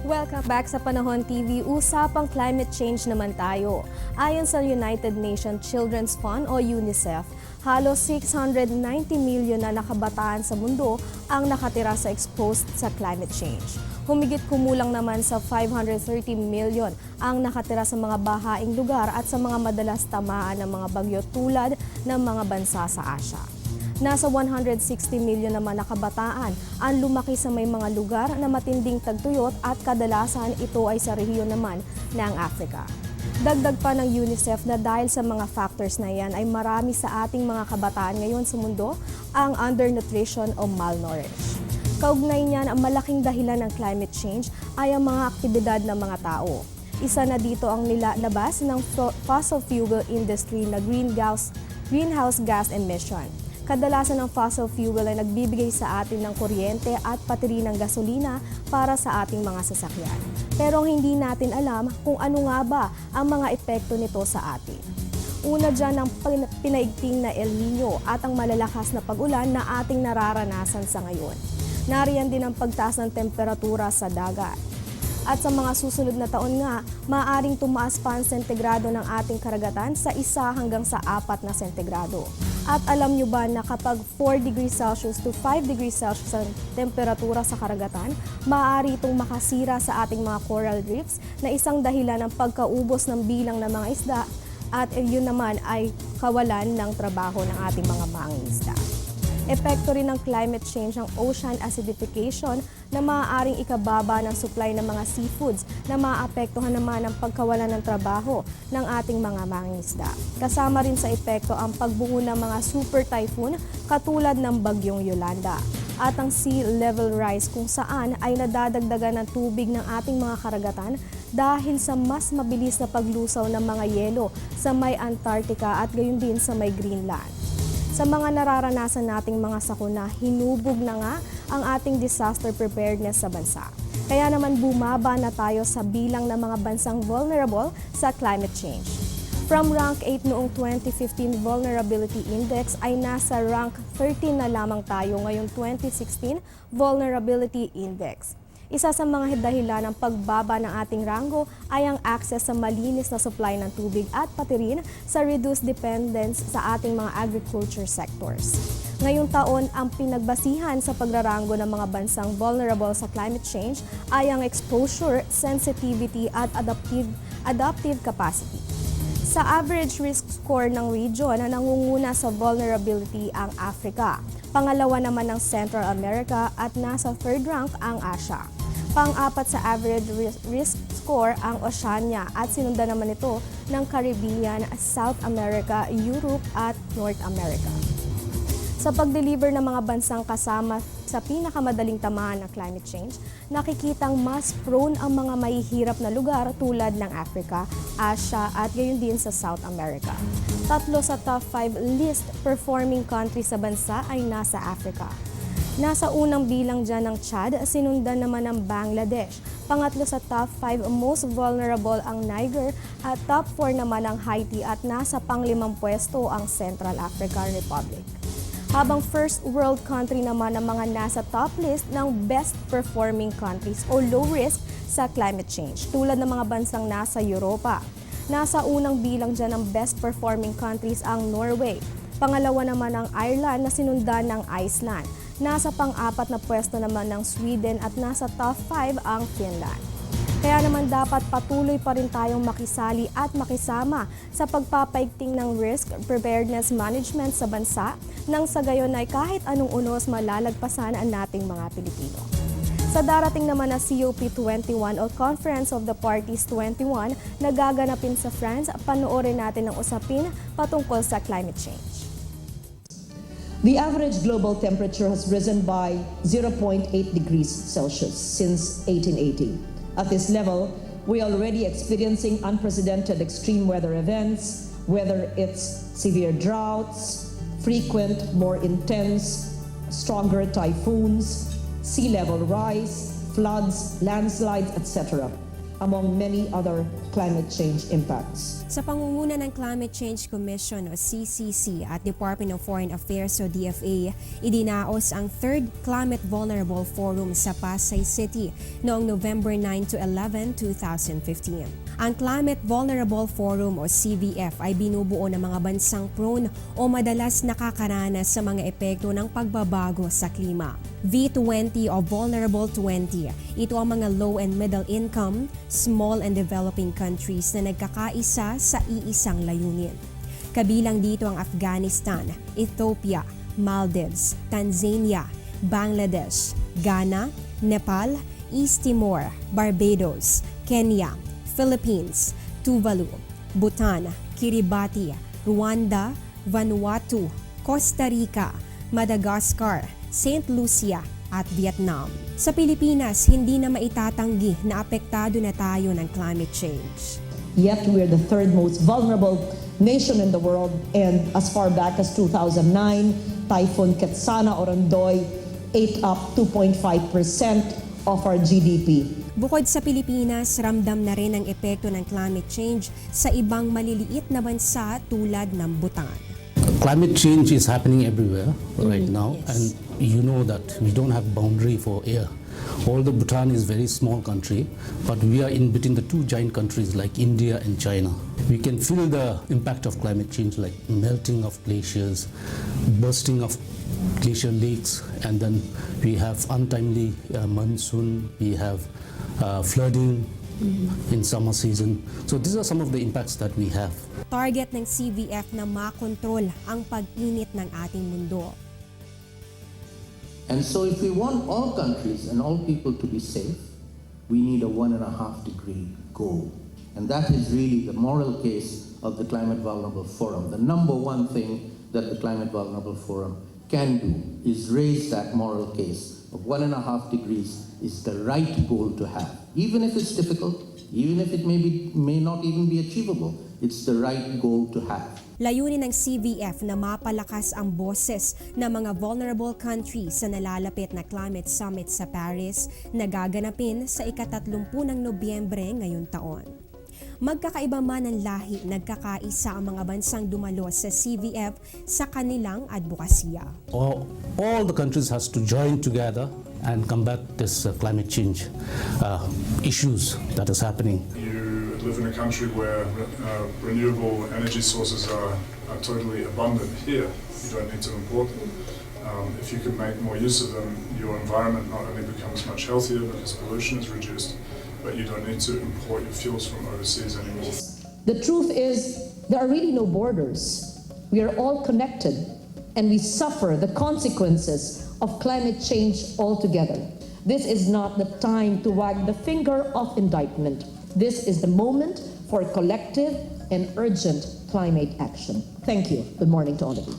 Welcome back sa Panahon TV. Usapang climate change naman tayo. Ayon sa United Nations Children's Fund o UNICEF, halos 690 million na nakabataan sa mundo ang nakatira sa exposed sa climate change. Humigit kumulang naman sa 530 million ang nakatira sa mga bahaing lugar at sa mga madalas tamaan ng mga bagyo tulad ng mga bansa sa Asia. Nasa 160 million naman na kabataan ang lumaki sa may mga lugar na matinding tagtuyot at kadalasan ito ay sa rehiyon naman ng Africa. Dagdag pa ng UNICEF na dahil sa mga factors na yan ay marami sa ating mga kabataan ngayon sa mundo ang undernutrition o malnourished. Kaugnay niyan, ang malaking dahilan ng climate change ay ang mga aktibidad ng mga tao. Isa na dito ang nilalabas ng fossil fuel industry na greenhouse gas emission. Kadalasan ng fossil fuel ay nagbibigay sa atin ng kuryente at pati rin ng gasolina para sa ating mga sasakyan. Pero hindi natin alam kung ano nga ba ang mga epekto nito sa atin. Una dyan ang pinaigting na El Nino at ang malalakas na pag-ulan na ating nararanasan sa ngayon. Nariyan din ang pagtaas ng temperatura sa dagat. At sa mga susunod na taon nga, maaaring tumaas pa ang sentigrado ng ating karagatan sa 1 hanggang sa 4 na sentigrado. At alam nyo ba na kapag 4 degrees Celsius to 5 degrees Celsius ang temperatura sa karagatan, maaari itong makasira sa ating mga coral reefs na isang dahilan ng pagkaubos ng bilang ng mga isda at yun naman ay kawalan ng trabaho ng ating mga mangingisda. Epekto rin ng climate change ang ocean acidification na maaaring ikababa ng supply ng mga seafoods na maapektuhan naman ang pagkawalan ng trabaho ng ating mga mangingisda. Kasama rin sa epekto ang pagbuo ng mga super typhoon katulad ng bagyong Yolanda at ang sea level rise kung saan ay nadadagdagan ng tubig ng ating mga karagatan dahil sa mas mabilis na paglusaw ng mga yelo sa may Antarctica at gayon din sa may Greenland. Sa mga nararanasan nating mga sakuna, hinubog na nga ang ating disaster preparedness sa bansa. Kaya naman bumaba na tayo sa bilang ng mga bansang vulnerable sa climate change. From rank 8 noong 2015 Vulnerability Index ay nasa rank 13 na lamang tayo ngayong 2016 Vulnerability Index. Isa sa mga dahilan ng pagbaba ng ating ranggo ay ang access sa malinis na supply ng tubig at pati rin sa reduced dependence sa ating mga agriculture sectors. Ngayong taon, ang pinagbasihan sa pagraranggo ng mga bansang vulnerable sa climate change ay ang exposure, sensitivity at adaptive capacity. Sa average risk score ng region, nangunguna sa vulnerability ang Africa. Pangalawa naman ang Central America at nasa third rank ang Asia. Pang-apat sa average risk score ang Oceania at sinundan naman ito ng Caribbean, South America, Europe at North America. Sa pag-deliver ng mga bansang kasama sa pinakamadaling tamaan ng climate change, nakikitang mas prone ang mga mahihirap na lugar tulad ng Africa, Asia at gayon din sa South America. 3 sa top 5 least performing countries sa bansa ay nasa Africa. Nasa unang bilang dyan ng Chad, sinundan naman ng Bangladesh. Pangatlo sa top 5 most vulnerable ang Niger at top 4 naman ang Haiti at nasa pang-5 pwesto ang Central African Republic. Habang first world country naman ang mga nasa top list ng best performing countries o low risk sa climate change, tulad ng mga bansang nasa Europa. Nasa unang bilang dyan ng best performing countries ang Norway. Pangalawa naman ang Ireland na sinundan ng Iceland. Nasa pang-4 na pwesto naman ng Sweden at nasa top 5 ang Finland. Kaya naman dapat patuloy pa rin tayong makisali at makisama sa pagpapaigting ng risk preparedness management sa bansa nang sa gayon ay kahit anong unos malalagpasan ang nating mga Pilipino. Sa darating naman na COP21 o Conference of the Parties 21 na gaganapin sa France, panoorin natin ang usapin patungkol sa climate change. The average global temperature has risen by 0.8 degrees Celsius since 1880. At this level, we are already experiencing unprecedented extreme weather events, whether it's severe droughts, frequent, more intense, stronger typhoons, sea level rise, floods, landslides, etc. among many other climate change impacts. Sa pangunguna ng Climate Change Commission o CCC at Department of Foreign Affairs o DFA, idinaos ang 3rd Climate Vulnerable Forum sa Pasay City noong November 9 to 11, 2015. Ang Climate Vulnerable Forum o CVF ay binubuo ng mga bansang prone o madalas nakakaranas sa mga epekto ng pagbabago sa klima. V20 o Vulnerable 20, ito ang mga low and middle income, small and developing countries na nagkakaisa sa iisang layunin. Kabilang dito ang Afghanistan, Ethiopia, Maldives, Tanzania, Bangladesh, Ghana, Nepal, East Timor, Barbados, Kenya, Philippines, Tuvalu, Bhutan, Kiribati, Rwanda, Vanuatu, Costa Rica, Madagascar, St. Lucia at Vietnam. Sa Pilipinas, hindi na maitatanggi na apektado na tayo ng climate change. Yet we are the 3rd most vulnerable nation in the world, and as far back as 2009, Typhoon Ketsana Orondoy ate up 2.5% of our GDP. Bukod sa Pilipinas, ramdam na rin ang epekto ng climate change sa ibang maliliit na bansa tulad ng Bhutan. Climate change is happening everywhere right now, yes. and you know that we don't have boundary for air. Although Bhutan is a very small country, but we are in between the two giant countries like India and China. We can feel the impact of climate change like melting of glaciers, bursting of glacier lakes, and then we have untimely monsoon, we have flooding in summer season. So these are some of the impacts that we have. Target ng CVF na makontrol ang pag-init ng ating mundo. And so if we want all countries and all people to be safe, we need a 1.5 degree goal. And that is really the moral case of the Climate Vulnerable Forum. The number one thing that the Climate Vulnerable Forum can do is raise that moral case of 1.5 degrees is the right goal to have. Even if it's difficult, even if it may not even be achievable, it's the right goal to have. Layunin ng CVF na mapalakas ang boses ng mga vulnerable countries sa nalalapit na climate summit sa Paris na gaganapin sa ika-30 ng Nobyembre ngayong taon. Magkakaiba man ang lahi, nagkakaisa ang mga bansang dumalo sa CVF sa kanilang advokasya. All the countries has to join together and combat this climate change issues that is happening. You live in a country where renewable energy sources are totally abundant here. You don't need to import them. If you can make more use of them, your environment not only becomes much healthier because pollution is reduced, but you don't need to import your fuels from overseas anymore. The truth is, there are really no borders. We are all connected, and we suffer the consequences of climate change altogether. This is not the time to wag the finger of indictment. This is the moment for collective and urgent climate action. Thank you. Good morning to all of you.